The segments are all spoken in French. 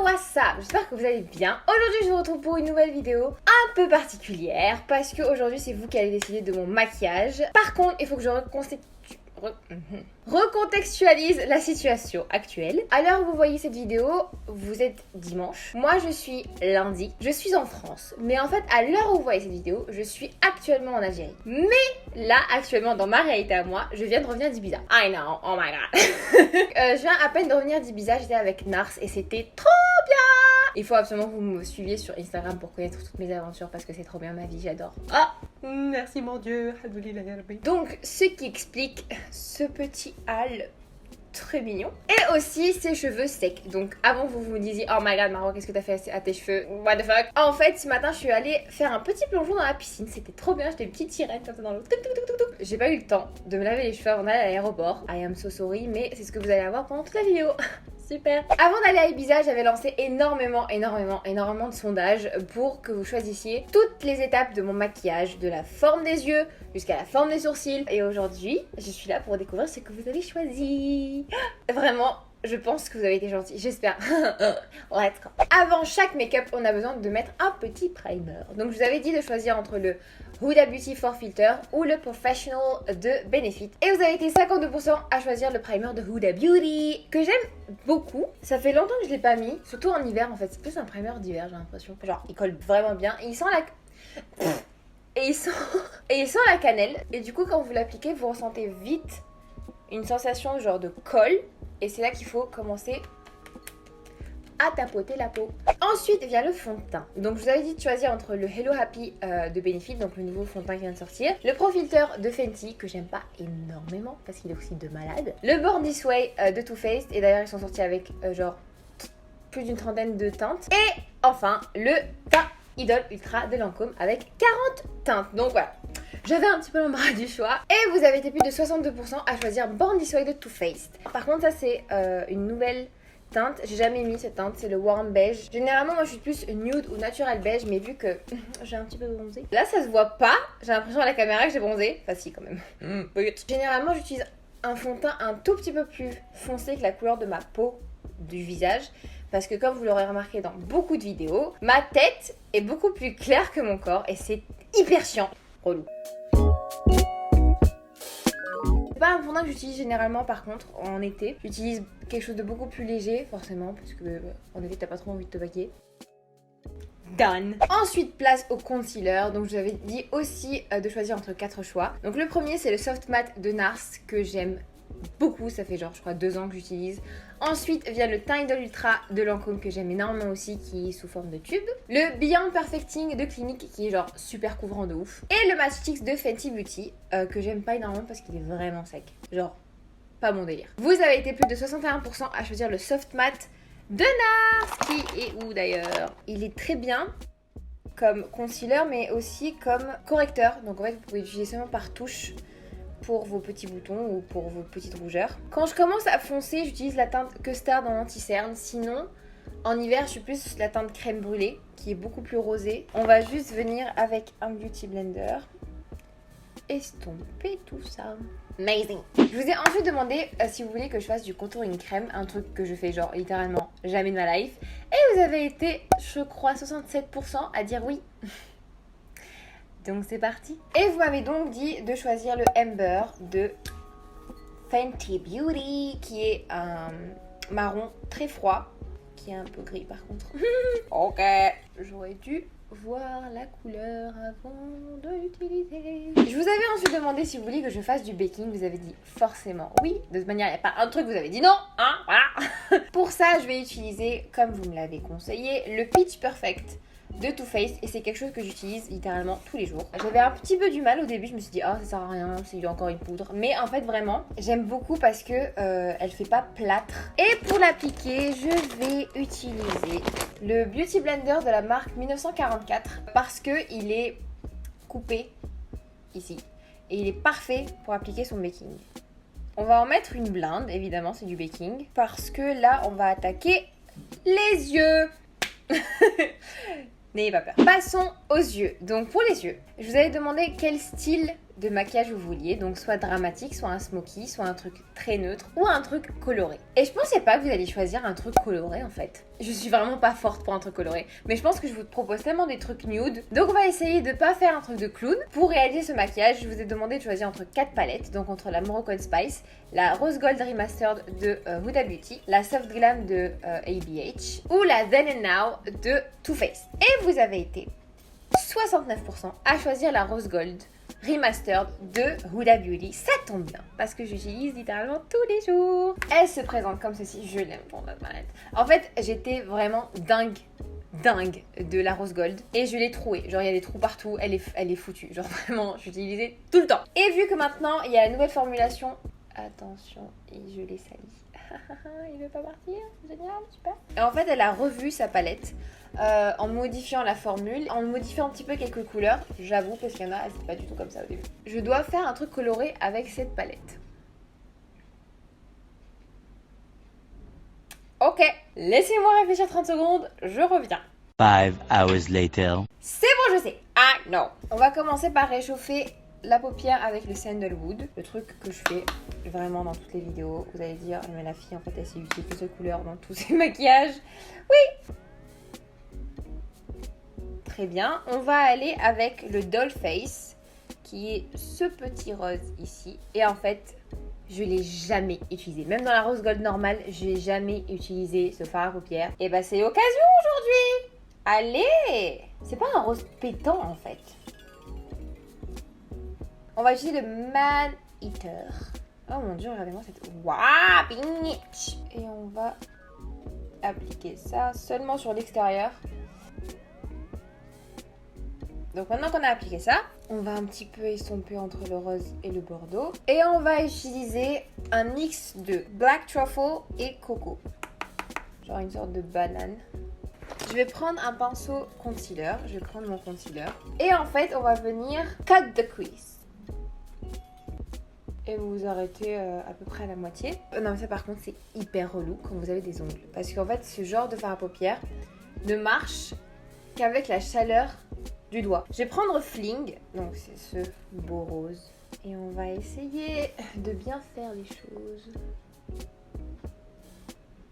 what's up? J'espère que vous allez bien. Aujourd'hui je vous retrouve pour une nouvelle vidéo un peu particulière parce que aujourd'hui c'est vous qui allez décider de mon maquillage. Par contre il faut que je recontextualise la situation actuelle. À l'heure où vous voyez cette vidéo, vous êtes dimanche. Moi je suis lundi. Je suis en France. Mais en fait à l'heure où vous voyez cette vidéo, je suis actuellement en Algérie. Mais là actuellement dans ma réalité à moi, je viens de revenir d'Ibiza. I know, oh my god. Je viens à peine de revenir d'Ibiza, j'étais avec Nars et c'était trop bien. Il faut absolument que vous me suiviez sur Instagram pour connaître toutes mes aventures parce que c'est trop bien ma vie, j'adore. Ah, merci mon Dieu. Donc, ce qui explique ce petit hal très mignon. Et aussi ses cheveux secs. Donc avant vous vous disiez oh my god Maro, qu'est-ce que t'as fait à tes cheveux? What the fuck? En fait ce matin je suis allée faire un petit plongeon dans la piscine. C'était trop bien, j'étais une petite sirène dans l'eau. J'ai pas eu le temps de me laver les cheveux avant d'aller à l'aéroport. I am so sorry, mais c'est ce que vous allez avoir pendant toute la vidéo. Super. Avant d'aller à Ibiza, j'avais lancé énormément de sondages pour que vous choisissiez toutes les étapes de mon maquillage, de la forme des yeux jusqu'à la forme des sourcils. Et aujourd'hui, je suis là pour découvrir ce que vous avez choisi. Vraiment, je pense que vous avez été gentils, j'espère. Let's go. Avant chaque make-up, on a besoin de mettre un petit primer. Donc je vous avais dit de choisir entre le Huda Beauty for Filter ou le Professional de Benefit. Et vous avez été 52% à choisir le primer de Huda Beauty, que j'aime beaucoup. Ça fait longtemps que je l'ai pas mis, surtout en hiver en fait. C'est plus un primer d'hiver, j'ai l'impression. Genre, il colle vraiment bien et il sent la... Et il sent la cannelle. Et du coup, quand vous l'appliquez, vous ressentez vite une sensation genre de colle. Et c'est là qu'il faut commencer à tapoter la peau. Ensuite vient le fond de teint. Donc je vous avais dit de choisir entre le Hello Happy de Benefit, donc le nouveau fond de teint qui vient de sortir, le Pro Filter de Fenty que j'aime pas énormément parce qu'il est aussi de malade, le Born This Way de Too Faced, et d'ailleurs ils sont sortis avec genre plus d'une trentaine de teintes, et enfin le teint Idol Ultra de Lancôme avec 40 teintes. Donc voilà, j'avais un petit peu l'embarras du choix. Et vous avez été plus de 62% à choisir Born This Way de Too Faced. Par contre ça c'est une nouvelle teinte, j'ai jamais mis cette teinte, c'est le warm beige. Généralement moi je suis plus nude ou natural beige, mais vu que j'ai un petit peu bronzé, là ça se voit pas, j'ai l'impression à la caméra que j'ai bronzé. Enfin si quand même. Généralement j'utilise un fond de teint un tout petit peu plus foncé que la couleur de ma peau du visage, parce que comme vous l'aurez remarqué dans beaucoup de vidéos, ma tête est beaucoup plus claire que mon corps et c'est hyper chiant. Relou. C'est pas un fond de teint que j'utilise généralement par contre en été. J'utilise quelque chose de beaucoup plus léger forcément parce que en été t'as pas trop envie de te maquiller. Done. Ensuite place au concealer. Donc je vous avais dit aussi de choisir entre 4 choix. Donc le premier c'est le Soft Matte de Nars que j'aime beaucoup, ça fait genre je crois 2 ans que j'utilise. Ensuite vient le Teint Idol Ultra de Lancôme que j'aime énormément aussi, qui est sous forme de tube. Le Beyond Perfecting de Clinique qui est genre super couvrant de ouf. Et le Match Stix de Fenty Beauty que j'aime pas énormément parce qu'il est vraiment sec. Genre pas mon délire. Vous avez été plus de 61% à choisir le Soft Matte de Nars, qui est où d'ailleurs? Il est très bien comme concealer mais aussi comme correcteur. Donc en fait vous pouvez l'utiliser seulement par touche pour vos petits boutons ou pour vos petites rougeurs. Quand je commence à foncer, j'utilise la teinte Custard en anti-cerne. Sinon, en hiver, je suis plus la teinte crème brûlée, qui est beaucoup plus rosée. On va juste venir avec un Beauty Blender estomper tout ça. Amazing. Je vous ai ensuite demandé si vous voulez que je fasse du contouring crème, un truc que je fais genre littéralement jamais de ma life. Et vous avez été, je crois, 67% à dire oui. Donc c'est parti. Et vous m'avez donc dit de choisir le Amber de Fenty Beauty, qui est un marron très froid, qui est un peu gris par contre. Ok. J'aurais dû voir la couleur avant de l'utiliser. Je vous avais ensuite demandé si vous vouliez que je fasse du baking. Vous avez dit forcément oui. De toute manière, il n'y a pas un truc, vous avez dit non. Hein, voilà. Pour ça, je vais utiliser, comme vous me l'avez conseillé, le Pitch Perfect de Too Faced, et c'est quelque chose que j'utilise littéralement tous les jours. J'avais un petit peu du mal au début, je me suis dit ah ça sert à rien, c'est encore une poudre, mais en fait vraiment j'aime beaucoup parce que elle fait pas plâtre. Et pour l'appliquer je vais utiliser le Beauty Blender de la marque 1944 parce que il est coupé ici et il est parfait pour appliquer son baking. On va en mettre une blinde, évidemment c'est du baking, parce que là on va attaquer les yeux. N'ayez pas peur. Passons aux yeux. Donc pour les yeux, je vous avais demandé quel style de maquillage vous vouliez, donc soit dramatique, soit un smoky, soit un truc très neutre ou un truc coloré. Et je pensais pas que vous alliez choisir un truc coloré en fait. Je suis vraiment pas forte pour un truc coloré, mais je pense que je vous propose tellement des trucs nude. Donc on va essayer de pas faire un truc de clown. Pour réaliser ce maquillage, je vous ai demandé de choisir entre 4 palettes, donc entre la Moroccan Spice, la Rose Gold Remastered de Huda Beauty, la Soft Glam de ABH ou la Then and Now de Too Faced. Et vous avez été 69% à choisir la Rose Gold Remastered de Huda Beauty. Ça tombe bien parce que j'utilise littéralement tous les jours. Elle se présente comme ceci, je l'aime pour ma palette. En fait, j'étais vraiment dingue de la Rose Gold et je l'ai trouée. Genre il y a des trous partout, elle est foutue. Genre vraiment, j'utilisais tout le temps. Et vu que maintenant il y a la nouvelle formulation, attention, et je l'ai sali. Il veut pas partir, génial, super. Et en fait, elle a revu sa palette en modifiant la formule, en modifiant un petit peu quelques couleurs, j'avoue, parce qu'il y en a, elle c'était pas du tout comme ça au début. Je dois faire un truc coloré avec cette palette. Ok, laissez-moi réfléchir 30 secondes, je reviens. 5 hours later. C'est bon, je sais. Ah non. On va commencer par réchauffer la paupière avec le sandalwood, le truc que je fais vraiment dans toutes les vidéos. Vous allez dire, mais la fille en fait elle s'est utilisée que cette couleur dans tous ses maquillages. Oui. Très bien. On va aller avec le Doll Face, qui est ce petit rose ici. Et en fait, je l'ai jamais utilisé. Même dans la rose gold normale, je n'ai jamais utilisé ce fard à paupières. Et bah c'est l'occasion aujourd'hui. Allez. C'est pas un rose pétant en fait. On va utiliser le Man Eater. Oh mon dieu, regardez-moi cette... Waouh, bitch. Et on va appliquer ça seulement sur l'extérieur. Donc maintenant qu'on a appliqué ça, on va un petit peu estomper entre le rose et le bordeaux. Et on va utiliser un mix de Black Truffle et coco. Genre une sorte de banane. Je vais prendre un pinceau concealer. Je vais prendre mon concealer. Et en fait, on va venir cut the crease. Et vous vous arrêtez à peu près à la moitié. Non mais ça par contre c'est hyper relou quand vous avez des ongles. Parce qu'en fait ce genre de fard à paupières ne marche qu'avec la chaleur du doigt. Je vais prendre Fling, donc c'est ce beau rose. Et on va essayer de bien faire les choses.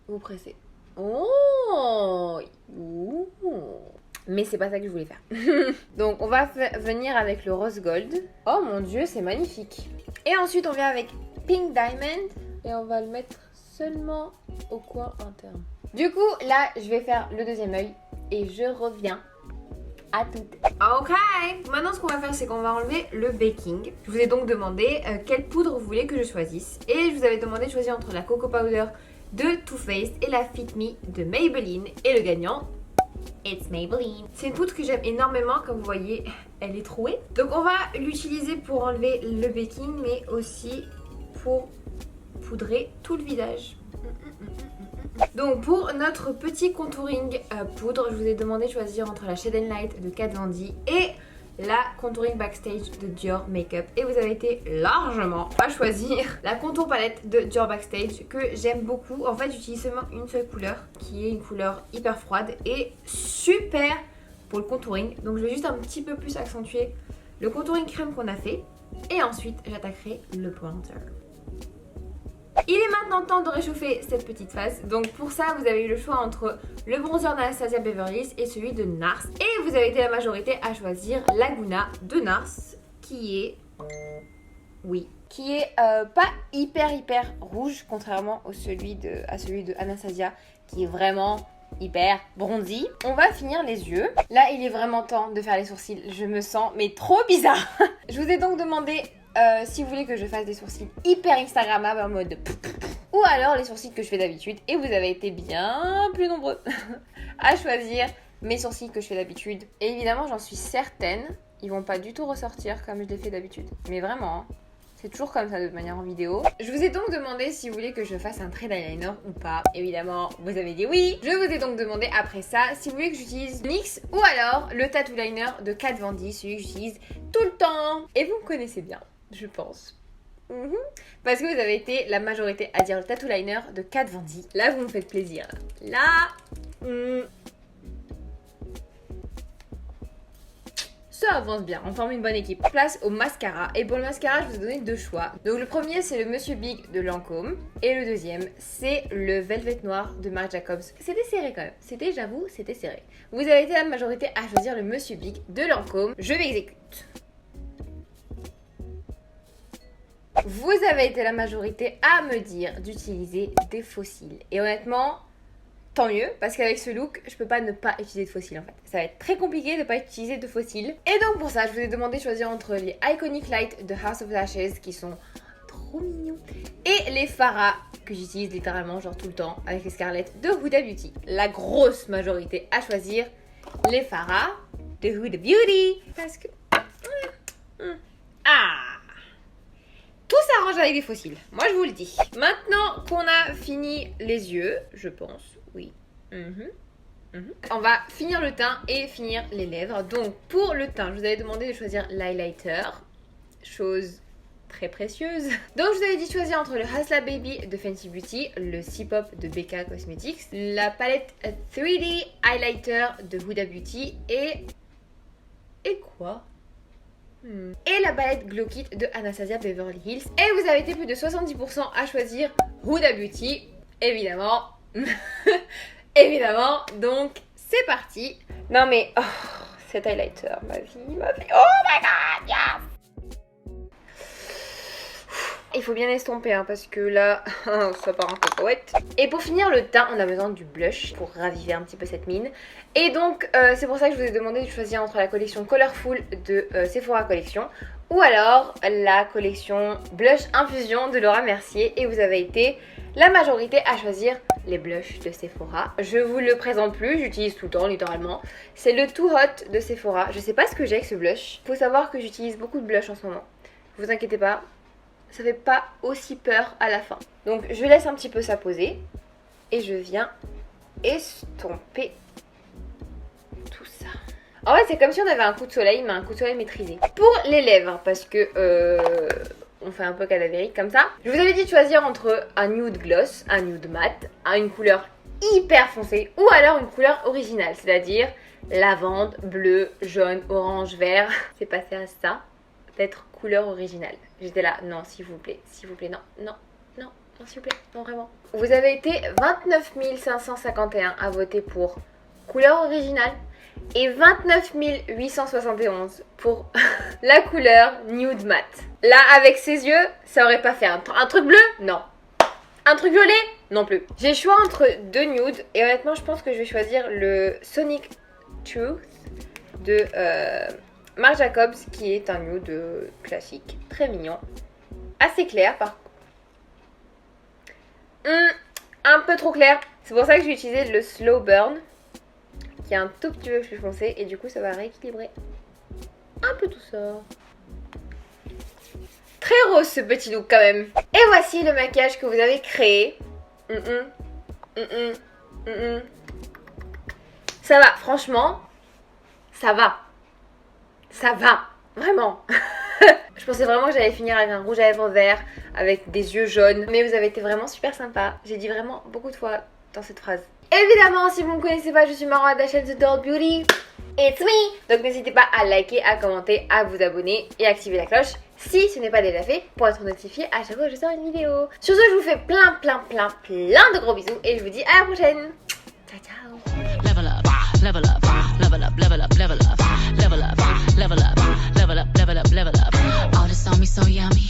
Vous pressez. Oh, ouh. Mais c'est pas ça que je voulais faire. Donc on va venir avec le rose gold. Oh mon dieu, c'est magnifique. Et ensuite on vient avec Pink Diamond. Et on va le mettre seulement au coin interne. Du coup là je vais faire le deuxième œil. Et je reviens à toutes. Ok. Maintenant ce qu'on va faire c'est qu'on va enlever le baking. Je vous ai donc demandé quelle poudre vous voulez que je choisisse. Et je vous avais demandé de choisir entre la Cocoa Powder de Too Faced et la Fit Me de Maybelline. Et le gagnant, it's Maybelline. C'est une poudre que j'aime énormément, comme vous voyez, elle est trouée. Donc on va l'utiliser pour enlever le baking, mais aussi pour poudrer tout le visage. Donc pour notre petit contouring poudre, je vous ai demandé de choisir entre la Shade and Light de Kat Von D et la Contouring Backstage de Dior Makeup. Et vous avez été largement à choisir la contour palette de Dior Backstage que j'aime beaucoup. En fait j'utilise seulement une seule couleur qui est une couleur hyper froide et super pour le contouring. Donc je vais juste un petit peu plus accentuer le contouring crème qu'on a fait. Et ensuite j'attaquerai le pointer. Il est maintenant temps de réchauffer cette petite face. Donc pour ça, vous avez eu le choix entre le bronzer d'Anastasia Beverly Hills et celui de NARS. Et vous avez été la majorité à choisir Laguna de NARS, qui est... Oui. Qui est pas hyper rouge, contrairement à celui de Anastasia, qui est vraiment hyper bronzy. On va finir les yeux. Là, il est vraiment temps de faire les sourcils. Je me sens mais trop bizarre. Je vous ai donc demandé... si vous voulez que je fasse des sourcils hyper instagrammables en mode ou alors les sourcils que je fais d'habitude, et vous avez été bien plus nombreux à choisir mes sourcils que je fais d'habitude. Et évidemment j'en suis certaine, ils vont pas du tout ressortir comme je les fais d'habitude, mais vraiment hein. C'est toujours comme ça de manière en vidéo. Je vous ai donc demandé si vous voulez que je fasse un trait d'eyeliner ou pas. Évidemment, vous avez dit oui. Je vous ai donc demandé après ça si vous voulez que j'utilise NYX ou alors le tattoo liner de Kat Von D, celui que j'utilise tout le temps. Et vous me connaissez bien, je pense. Parce que vous avez été la majorité à dire le tattoo liner de Kat Von D. Là, vous me faites plaisir. Là... Ça avance bien, on forme une bonne équipe. Place au mascara. Et pour le mascara, je vous ai donné 2 choix. Donc le premier, c'est le Monsieur Big de Lancôme. Et le deuxième, c'est le Velvet Noir de Marc Jacobs. C'était serré quand même. J'avoue, c'était serré. Vous avez été la majorité à choisir le Monsieur Big de Lancôme. Je vais exécute. Vous avez été la majorité à me dire d'utiliser des fossiles. Et honnêtement, tant mieux, parce qu'avec ce look, je peux pas ne pas utiliser de fossiles en fait. Ça va être très compliqué de ne pas utiliser de fossiles. Et donc pour ça, je vous ai demandé de choisir entre les Iconic Light de House of Lashes, qui sont trop mignons, et les Farah, que j'utilise littéralement genre tout le temps, avec les Scarlett de Huda Beauty. La grosse majorité à choisir les Farah de Huda Beauty. Parce que... tout s'arrange avec des fossiles, moi je vous le dis. Maintenant qu'on a fini les yeux, je pense, oui. On va finir le teint et finir les lèvres. Donc pour le teint, je vous avais demandé de choisir l'highlighter, chose très précieuse. Donc je vous avais dit de choisir entre le Hustla Baby de Fenty Beauty, le C-Pop de BK Cosmetics, la palette 3D Highlighter de Huda Beauty et quoi et la palette Glow Kit de Anastasia Beverly Hills. Et vous avez été plus de 70% à choisir Huda Beauty, évidemment. Évidemment, donc c'est parti. Non mais, oh, cet highlighter, ma vie, oh my god, yes. Il faut bien estomper hein, parce que là, ça part en cacahuète. Et pour finir le teint, on a besoin du blush pour raviver un petit peu cette mine. Et donc, c'est pour ça que je vous ai demandé de choisir entre la collection Colorful de Sephora Collection ou alors la collection Blush Infusion de Laura Mercier. Et vous avez été la majorité à choisir les blushs de Sephora. Je vous le présente plus, j'utilise tout le temps littéralement. C'est le Too Hot de Sephora. Je sais pas ce que j'ai avec ce blush. Faut savoir que j'utilise beaucoup de blush en ce moment. Vous inquiétez pas, ça fait pas aussi peur à la fin. Donc je laisse un petit peu ça poser et je viens estomper tout ça. En fait c'est comme si on avait un coup de soleil, mais un coup de soleil maîtrisé. Pour les lèvres, parce que on fait un peu cadavérique comme ça, je vous avais dit de choisir entre un nude gloss, un nude mat, une couleur hyper foncée ou alors une couleur originale, c'est-à-dire lavande, bleu, jaune, orange, vert. C'est passé à ça, peut-être couleur originale. J'étais là, non s'il vous plaît, non, s'il vous plaît, non vraiment. Vous avez été 29 551 à voter pour couleur originale et 29 871 pour la couleur nude mat. Là avec ses yeux, ça aurait pas fait un truc bleu? Non. Un truc violet? Non plus. J'ai le choix entre 2 nudes et honnêtement je pense que je vais choisir le Sonic Truth de Marc Jacobs, qui est un nude classique, très mignon, assez clair par un peu trop clair. C'est pour ça que j'ai utilisé le Slow Burn, qui est un tout petit peu plus foncé et du coup ça va rééquilibrer un peu tout ça. Très rose ce petit look quand même. Et voici le maquillage que vous avez créé. Ça va, franchement, ça va. Ça va, vraiment. Je pensais vraiment que j'allais finir avec un rouge à lèvres vert, avec des yeux jaunes. Mais vous avez été vraiment super sympa. J'ai dit vraiment beaucoup de fois dans cette phrase. Évidemment, si vous ne me connaissez pas, je suis Marwa de la chaîne The Doll Beauty. It's me. Donc n'hésitez pas à liker, à commenter, à vous abonner et à activer la cloche si ce n'est pas déjà fait pour être notifié à chaque fois que je sors une vidéo. Sur ce, je vous fais plein de gros bisous et je vous dis à la prochaine. Ciao, ciao. Level up, level up, level up, level up, level up, level up, level up, level up, level up, level up. All this on me so yummy.